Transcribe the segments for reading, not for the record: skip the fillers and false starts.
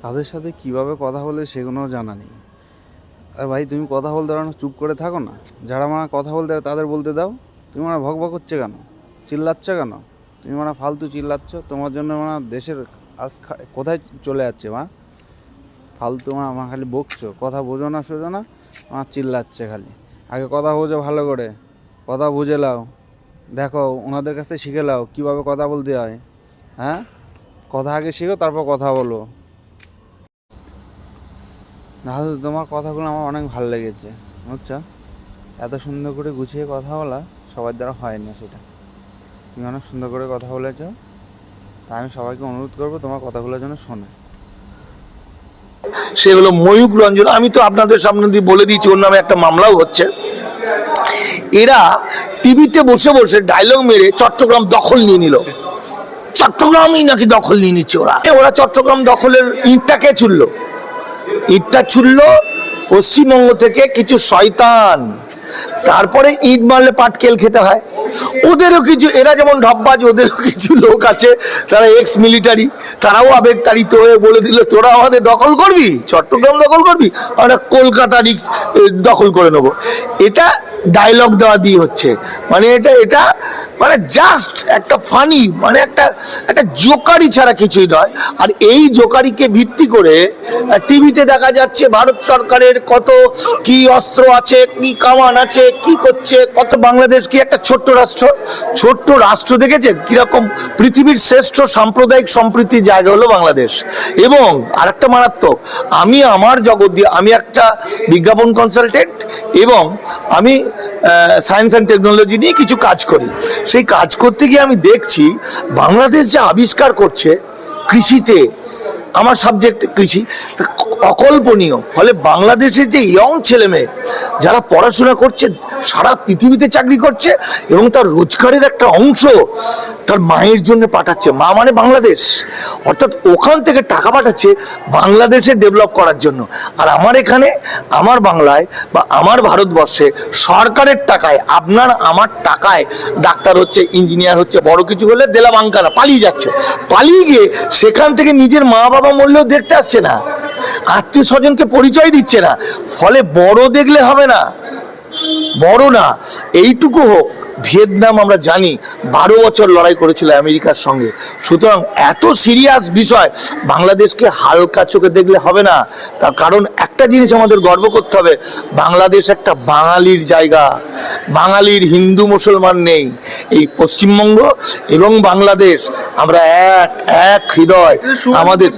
তাদের সাথে কিভাবে কথা বলে সেগুলোও জানা নেই। আর ভাই তুমি কথা বলতে পারো না, চুপ করে থাকো না। যারা মানে কথা বলতে তাদের বলতে দাও। তুমি মানে ভক ভক করছে কেন, চিল্লাচ্ছ কেন? তুমি মানে ফালতু চিল্লাচ্ছ, তোমার জন্য মানে দেশের আজ কোথায় চলে যাচ্ছে মা। ফালতু আমার খালি বকছো, কথা বোঝো না সোজো না, আমার চিল্লাচ্ছে খালি। আগে কথা বোঝো ভালো করে, কথা বুঝে লাও, দেখো ওনাদের কাছে শিখে লাও কীভাবে কথা বলতে হয়। হ্যাঁ, কথা আগে শিখো তারপর কথা বলো। নাহলে তোমার কথাগুলো আমার অনেক ভালো লেগেছে, বুঝছো? এত সুন্দর করে গুছিয়ে কথা বলা সবার দ্বারা হয় না সেটা। তুমি অনেক সুন্দর করে কথা বলেছো, তা আমি সবাইকে অনুরোধ করবো তোমার কথাগুলোর জন্য শোনে। সে হলো ময়ূক রঞ্জন। আমি তো আপনাদের সামনে দিয়ে বলে দিয়েছি ওর নামে একটা মামলাও হচ্ছে। এরা টিভিতে বসে বসে ডায়লগ মেরে চট্টগ্রাম দখল নিয়ে নিল। চট্টগ্রামই নাকি দখল নিয়ে নিচ্ছে ওরা। ওরা চট্টগ্রাম দখলের ইটটা কে ছুড়লো? ইটটা ছুড়লো পশ্চিমবঙ্গ থেকে কিছু শয়তান। তারপরে ইট মারলে পাটকেল খেতে হয়। ওদেরও কিছু, এরা যেমন ঢপবাজ, ওদেরও কিছু লোক আছে তারা এক্স মিলিটারি, তারাও আবেগতাড়িত হয়ে বলে দিল তোরা আমাদের দখল করবি, চট্টগ্রাম দখল করবি, আমরা কলকাতারই দখল করে নেবো। এটা ডায়লগ দেওয়া দিয়ে হচ্ছে, মানে এটা মানে জাস্ট একটা ফানি, মানে একটা জোকারি ছাড়া কিছুই নয়। আর এই জোকারিকে ভিত্তি করে টিভিতে দেখা যাচ্ছে ভারত সরকারের কত কি অস্ত্র আছে, কি কামান আছে, কি করছে, কত। বাংলাদেশ কি একটা ছোট্ট রাষ্ট্র দেখেছেন কিরকম? পৃথিবীর শ্রেষ্ঠ সাম্প্রদায়িক সম্প্রীতির জায়গা হলো বাংলাদেশ। এবং আরেকটা মারাত্মক, আমি আমার জগৎ দিয়ে, আমি একটা বিজ্ঞাপন কনসালটেন্ট এবং আমি সায়েন্স অ্যান্ড টেকনোলজি নিয়ে কিছু কাজ করি। সেই কাজ করতে গিয়ে আমি দেখছি বাংলাদেশ যে আবিষ্কার করছে কৃষিতে, আমার সাবজেক্ট কৃষি, অকল্পনীয়। ফলে বাংলাদেশের যে ইয়ং ছেলে মেয়ে যারা পড়াশোনা করছে, সারা পৃথিবীতে চাকরি করছে এবং তার রোজগারের একটা অংশ তার মায়ের জন্য পাঠাচ্ছে। মা মানে বাংলাদেশ, অর্থাৎ ওখান থেকে টাকা পাঠাচ্ছে বাংলাদেশে ডেভেলপ করার জন্য। আর আমার এখানে, আমার বাংলায় বা আমার ভারতবর্ষে সরকারের টাকায়, আপনার আমার টাকায় ডাক্তার হচ্ছে, ইঞ্জিনিয়ার হচ্ছে, বড় কিছু হলে দিলাম আঙ্কারা পালিয়ে যাচ্ছে। পালিয়ে গিয়ে সেখান থেকে নিজের মা বাবা মরলেও দেখতে আসছে না, আত্মীয় স্বজনকে পরিচয় দিচ্ছে না। ফলে বড় দেখলে হবে না, বড় না, এইটুকু হোক। ভিয়েতনাম আমরা জানি 12 বছর লড়াই করেছিল আমেরিকার সঙ্গে। সুতরাং এত সিরিয়াস বিষয় বাংলাদেশকে হালকা চোখে দেখলে হবে না। তার কারণ একটা জিনিস আমাদের গর্ব করতে হবে, বাংলাদেশ একটা বাঙালির জায়গা, বাঙালির হিন্দু মুসলমান নেই। এই পশ্চিমবঙ্গ এবং বাংলাদেশ আমরা এক হৃদয়। আমাদের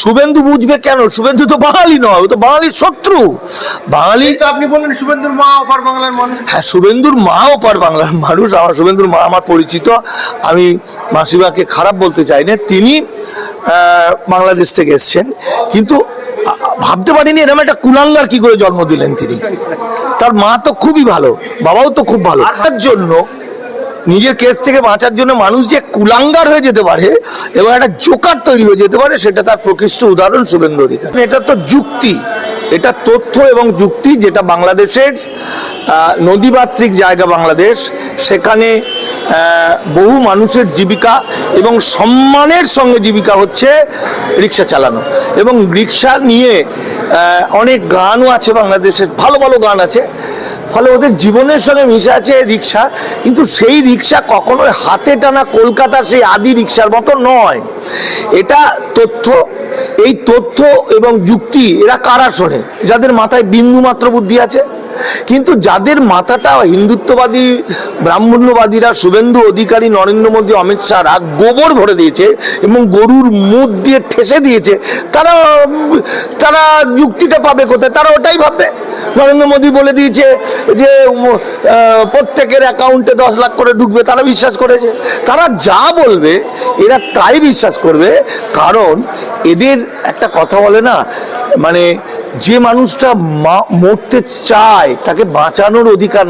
শুভেন্দু বুঝবে কেন? শুভেন্দু তো বাঙালি নয়, ও তো বাঙালির শত্রু। বাঙালি, আপনি বললেন শুভেন্দুর মা ওপার বাংলার মানুষ। হ্যাঁ, শুভেন্দুর মা ওপার বাংলার মানুষ। আমার শুভেন্দুর মা আমার পরিচিত, আমি মাসিমাকে খারাপ বলতে চাই না, তিনি বাংলাদেশ থেকে এসছেন। কিন্তু ভাবতে পারিনি এরকম একটা কুলাঙ্গার কি করে জন্ম দিলেন তিনি। তার মা তো খুবই ভালো, বাবাও তো খুব ভালো। তার জন্য নিজের কেস থেকে বাঁচার জন্য মানুষ যে কুলাঙ্গার হয়ে যেতে পারে এবং একটা জোকার তৈরি হয়ে যেতে পারে, সেটা তার প্রকৃষ্ট উদাহরণ শুভেন্দু অধিকারী। এটা তো যুক্তি, এটা তথ্য এবং যুক্তি, যেটা বাংলাদেশের নদীমাতৃক জায়গা বাংলাদেশ, সেখানে বহু মানুষের জীবিকা এবং সম্মানের সঙ্গে জীবিকা হচ্ছে রিক্সা চালানো। এবং রিক্সা নিয়ে অনেক গানও আছে বাংলাদেশের, ভালো ভালো গান আছে। ফলে ওদের জীবনের সঙ্গে মিশে আছে রিক্সা, কিন্তু সেই রিক্সা কখনোই হাতে টানা কলকাতার সেই আদি রিক্সার মতো নয়। এটা তথ্য, এই তথ্য এবং যুক্তি এরা কারা শোনে? যাদের মাথায় বিন্দুমাত্র বুদ্ধি আছে। কিন্তু যাদের মাথাটা হিন্দুত্ববাদী ব্রাহ্মণ্যবাদীরা, শুভেন্দু অধিকারী, নরেন্দ্র মোদী, অমিত শাহরা গোবর ভরে দিয়েছে এবং গরুর মুখ দিয়ে ঠেসে দিয়েছে, তারা যুক্তিটা পাবে কোথায়? তারা ওটাই ভাববে। নরেন্দ্র মোদী বলে দিয়েছে যে প্রত্যেকের অ্যাকাউন্টে 10 লাখ করে ঢুকবে, তারা বিশ্বাস করেছে। তারা যা বলবে এরা তাই বিশ্বাস করবে, কারণ এদের একটা কথা বলে না, মানে যে মানুষটা মরতে চায় তাকে বাঁচানোর অধিকার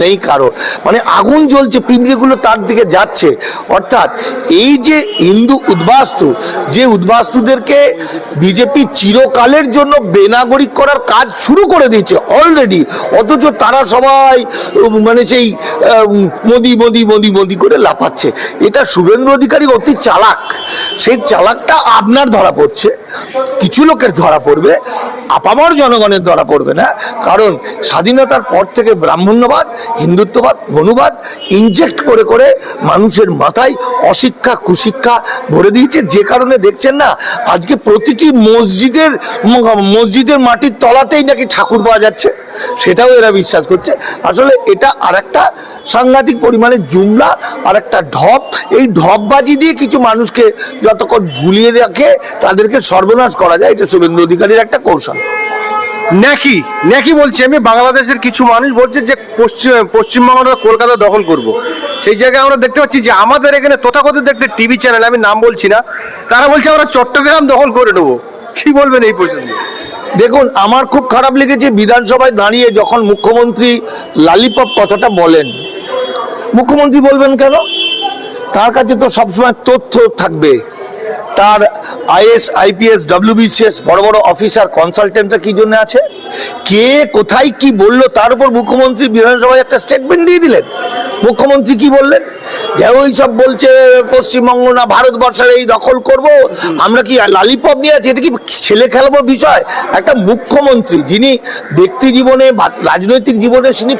নেই কারো। মানে আগুন জ্বলছে, পিঁপড়েগুলো তার দিকে যাচ্ছে। অর্থাৎ এই যে হিন্দু উদ্বাস্তু, যে উদ্বাস্তুদেরকে বিজেপি চিরকালের জন্য বেনাগরিক করার কাজ শুরু করে দিয়েছে অলরেডি, অথচ তারা সবাই মানে সেই মোদি মোদি মোদি মোদি করে লাফাচ্ছে। এটা শুভেন্দু অধিকারী অতি চালাক। সেই চালাকটা আপনার ধরা পড়ছে, কিছু লোকের ধরা পড়বে, আপামর জনগণের ধরা পড়বে না। কারণ স্বাধীনতার পর থেকে ব্রাহ্মণ্যবাদ, হিন্দুত্ববাদ, মনুবাদ ইনজেক্ট করে করে মানুষের মাথায় অশিক্ষা কুশিক্ষা ভরে দিয়েছে। যে কারণে দেখছেন না আজকে প্রতিটি মসজিদের মাটির তলাতেই নাকি ঠাকুর পাওয়া যাচ্ছে, সেটাও এরা বিশ্বাস করছে। আসলে এটা আর একটা সাংঘাতিক পরিমাণে জুমলা, আর একটা ঢপ। এই ঢপবাজি দিয়ে কিছু মানুষকে যতক্ষণ ভুলিয়ে রাখে তাদেরকে সর্বনাশ করা যায়, এটা শুভেন্দু অধিকারীর একটা কৌশল। নাকি নাকি বলছি আমি, বাংলাদেশের কিছু মানুষ বলছে যে পশ্চিমবঙ্গ কলকাতা দখল করব। সেই জায়গায় আমরা দেখতে পাচ্ছি যে আমাদের এখানে তথাকথিত একটা টিভি চ্যানেল, আমি নাম বলছি না, তারা বলছে আমরা চট্টগ্রাম দখল করে নেবো। কি বলবেন এই পর্যন্ত? দেখুন, আমার খুব খারাপ লেগেছে বিধানসভায় দাঁড়িয়ে যখন মুখ্যমন্ত্রী লালিপপ কথাটা বলেন। মুখ্যমন্ত্রী বলবেন কেন? তার কাছে তো সবসময় তথ্য থাকবে। তার আইএস আইপিএস ডব্লিউবিসিএস বড় বড় অফিসার কনসালটেন্টরা কি জন্য আছে? কে কোথায় কি বললো তার উপর মুখ্যমন্ত্রী বিধানসভায় একটা স্টেটমেন্ট দিয়ে দিলেন। মুখ্যমন্ত্রী কি বললেন? যে ওই সব বলছে পশ্চিমবঙ্গ না ভারতবর্ষের এই দখল করব, আমরা কি লালিপপ নিয়ে আছি? এটা কি ছেলে খেলাবো বিষয়? একটা মুখ্যমন্ত্রী যিনি ব্যক্তি জীবনে বা রাজনৈতিক জীবনে তিনি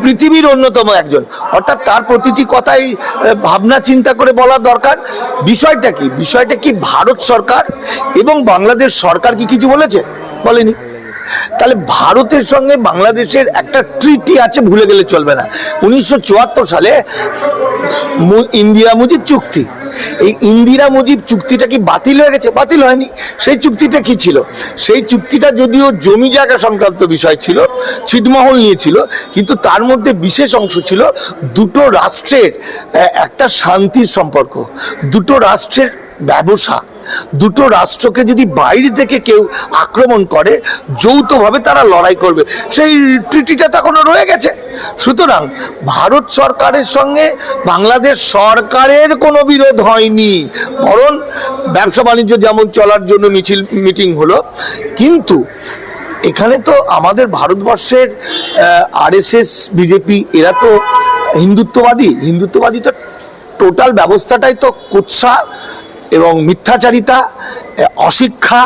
পৃথিবীর অন্যতম একজন, অর্থাৎ তার প্রতিটি কথাই ভাবনা চিন্তা করে বলা দরকার। বিষয়টা কি ভারত সরকার এবং বাংলাদেশ সরকার কি কিছু বলেছে? বলেনি। তাহলে ভারতের সঙ্গে বাংলাদেশের একটা ট্রিটি আছে, ভুলে গেলে চলবে না। 1974 সালে ইন্দিরা মুজিব চুক্তি, এই ইন্দিরা মুজিব চুক্তিটা কি বাতিল হয়ে গেছে? বাতিল হয়নি। সেই চুক্তিটা কি ছিল? সেই চুক্তিটা যদিও জমি জায়গা সংক্রান্ত বিষয় ছিল, ছিটমহল নিয়েছিল, কিন্তু তার মধ্যে বিশেষ অংশ ছিল দুটো রাষ্ট্রের একটা শান্তির সম্পর্ক, দুটো রাষ্ট্রের ব্যবসা। দুটো রাষ্ট্রকে যদি বাইরে থেকে কেউ আক্রমণ করে যৌথভাবে তারা লড়াই করবে, সেই ট্রিটিটা তখনও রয়ে গেছে। সুতরাং ভারত সরকারের সঙ্গে বাংলাদেশ সরকারের কোনো বিরোধ হয়নি, বরং ব্যবসা বাণিজ্য যেমন চলার জন্য মিটিং হলো। কিন্তু এখানে তো আমাদের ভারতবর্ষের আরএসএস বিজেপি এরা তো হিন্দুত্ববাদী তো টোটাল ব্যবস্থাটাই তো কুৎসা এবং মিথ্যাচারিতা, অশিক্ষা,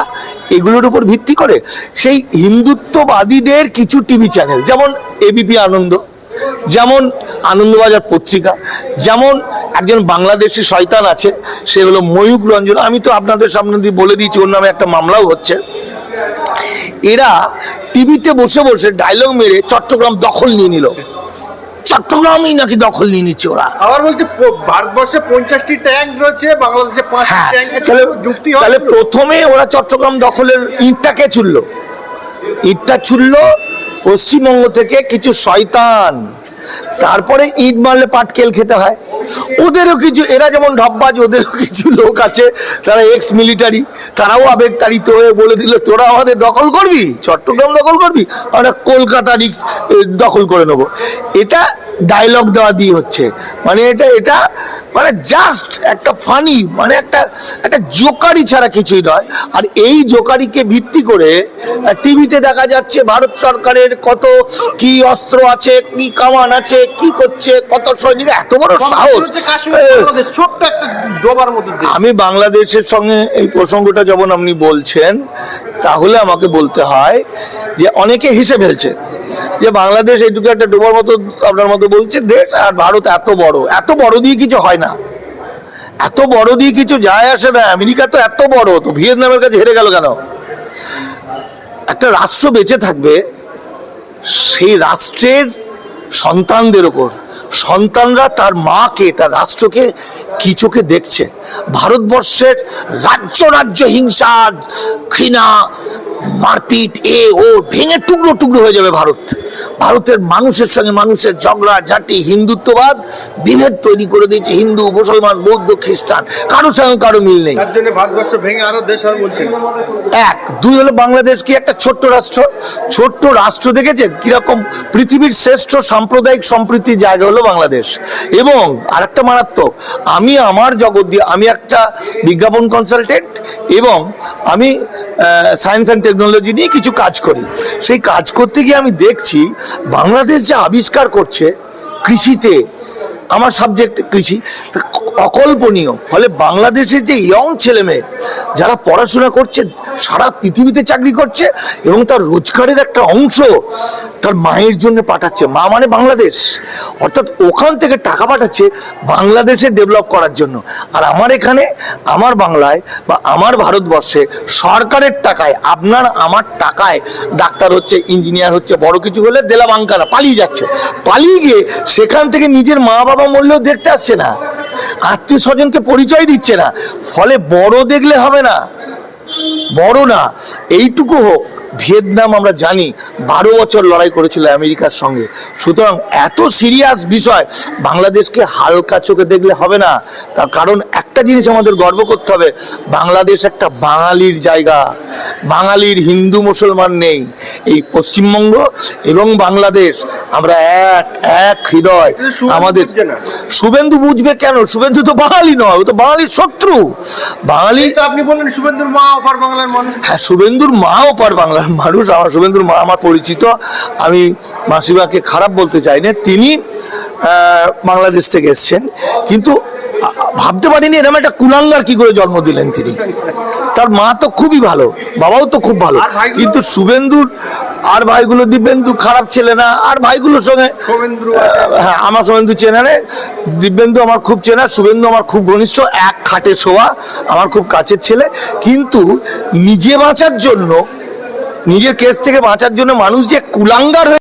এগুলোর উপর ভিত্তি করে। সেই হিন্দুত্ববাদীদের কিছু টিভি চ্যানেল, যেমন এবিপি আনন্দ, যেমন আনন্দবাজার পত্রিকা, যেমন একজন বাংলাদেশি শয়তান আছে, সে হলো ময়ূক রঞ্জন। আমি তো আপনাদের সামনে দিয়ে বলে দিয়েছি, ওর নামে একটা মামলাও হচ্ছে। এরা টিভিতে বসে বসে ডায়লগ মেরে চট্টগ্রাম দখল নিয়ে নিল। চট্টগ্রামই নাকি দখল নিয়ে নিচ্ছে ওরা। আবার বলছে ভারতবর্ষে 50টি ট্যাঙ্ক রয়েছে, বাংলাদেশে 5টি ট্যাঙ্ক। তাহলে প্রথমে ওরা চট্টগ্রাম দখলের ইটটাকে ইটটা ছুড়ল পশ্চিমবঙ্গ থেকে কিছু শয়তান। তারপরে ইট মারলে পাটকেল খেতে হয়। ওদেরও কিছু, এরা যেমন ঢপবাজ, ওদেরও কিছু লোক আছে তারা এক্স মিলিটারি, তারাও আবেগতাড়িত হয়ে বলে দিল তোরা আমাদের দখল করবি, চট্টগ্রাম দখল করবি, আমরা কলকাতারই দখল করে নেবো। এটা ডায়লগ দেওয়া দিয়ে হচ্ছে, মানে এটা মানে জাস্ট একটা ফানি, মানে একটা জোকারি ছাড়া কিছুই নয়। আর এই জোকারিকে ভিত্তি করে টিভিতে দেখা যাচ্ছে ভারত সরকারের কত কি অস্ত্র আছে, কি কামান আছে, কি করছে, কত সৈনিক, এত বড় সাহস। আমি বাংলাদেশের সঙ্গে এই প্রসঙ্গটা যখন আপনি বলছেন, তাহলে আমাকে বলতে হয় যে অনেকে হেসে ফেলছে যে বাংলাদেশ এইটুকু একটা ডোবার মতো আপনার মতো বলছে দেশ, আর ভারত এত বড় দিয়ে কিছু হয় না, এত বড় দিয়ে কিছু যায় আসে না। আমেরিকা তো এত বড়, তো ভিয়েতনামের কাছে হেরে গেল কেন? একটা রাষ্ট্র বেঁচে থাকবে সেই রাষ্ট্রের সন্তানদের ওপর, সন্তানরা তার মাকে, তার রাষ্ট্রকে কি চোখে দেখছে। ভারতবর্ষের রাজ্য হিংসা, ঘৃণা, মারপিট, ও ভেঙে টুকরো টুকরো হয়ে যাবে ভারতের মানুষের সঙ্গে মানুষের ঝগড়া ঝাঁটি, হিন্দুত্ববাদ বিভেদ তৈরি করে দিয়েছে। হিন্দু, মুসলমান, বৌদ্ধ, খ্রিস্টান, কারোর সঙ্গে কারো মিল নেই। তার জন্য ভারতবর্ষ ভেঙে আরো দেশ আর বলছেন। এক, দুই হলো বাংলাদেশ কি একটা ছোট্ট রাষ্ট্র। ছোট্ট রাষ্ট্র দেখেছেন কিরকম পৃথিবীর শ্রেষ্ঠ সাম্প্রদায়িক সম্প্রীতির জায়গা হলো বাংলাদেশ। এবং আরেকটা মারাত্মক, আমি আমার জগৎ দিয়ে, আমি একটা বিজ্ঞাপন কনসালটেন্ট এবং আমি সায়েন্স অ্যান্ড টেকনোলজি নিয়ে কিছু কাজ করি। সেই কাজ করতে গিয়ে আমি দেখছি বাংলাদেশ যে আবিষ্কার করছে কৃষিতে, আমার সাবজেক্ট কৃষি, অকল্পনীয়। ফলে বাংলাদেশের যে ইয়ং ছেলে মেয়ে যারা পড়াশোনা করছে, সারা পৃথিবীতে চাকরি করছে এবং তার রোজগারের একটা অংশ তার মায়ের জন্য পাঠাচ্ছে। মা মানে বাংলাদেশ, অর্থাৎ ওখান থেকে টাকা পাঠাচ্ছে বাংলাদেশে ডেভেলপ করার জন্য। আর আমার এখানে, আমার বাংলায় বা আমার ভারতবর্ষে সরকারের টাকায়, আপনার আমার টাকায় ডাক্তার হচ্ছে, ইঞ্জিনিয়ার হচ্ছে, বড় কিছু হলে দিলাম আঙ্কারা পালিয়ে যাচ্ছে। পালিয়ে গিয়ে সেখান থেকে নিজের মা বাবা মরলেও দেখতে আসছে না, আত্মীয় স্বজনকে পরিচয় দিচ্ছে না। ফলে বড় দেখলে হবে না, বড় না, এইটুকু হোক। ভিয়েতনাম আমরা জানি 12 বছর লড়াই করেছিল আমেরিকার সঙ্গে। সুতরাং এত সিরিয়াস বিষয়, বাংলাদেশকে হালকা চোখে দেখলে হবে না। তার কারণ একটা জিনিস আমাদের গর্ব করতে হবে, বাংলাদেশ একটা বাঙালির জায়গা। বাঙালির হিন্দু মুসলমান নেই। এই পশ্চিমবঙ্গ এবং বাংলাদেশ আমরা এক এক হৃদয়। আমাদের শুভেন্দু বুঝবে কেন? শুভেন্দু তো বাঙালি নয়, ও তো বাঙালির শত্রু। বাঙালি, আপনি বললেন শুভেন্দুর মা ওপার বাংলার মানুষ। হ্যাঁ, শুভেন্দুর মা ওপার বাংলার মানুষ। আমার শুভেন্দুর মা আমার পরিচিত, আমি মাসিমাকে খারাপ বলতে চাই না, তিনি বাংলাদেশ থেকে এসছেন। কিন্তু ভাবতে পারিনি এরকম একটা কুলাঙ্গার কি করে জন্ম দিলেন তিনি। তার মা তো খুবই ভালো, বাবাও তো খুব ভালো, কিন্তু শুভেন্দুর আর ভাইগুলো, দিব্যেন্দু খারাপ ছেলে না, আর ভাইগুলোর সঙ্গে হ্যাঁ, আমার শুভেন্দু চেনা নেই, দিব্যেন্দু আমার খুব চেনা, শুভেন্দু আমার খুব ঘনিষ্ঠ, এক খাটে শোয়া, আমার খুব কাছের ছেলে। কিন্তু নিজে বাঁচার জন্য, নিজের কেস থেকে বাঁচার জন্য মানুষ যে কুলাঙ্গার হয়ে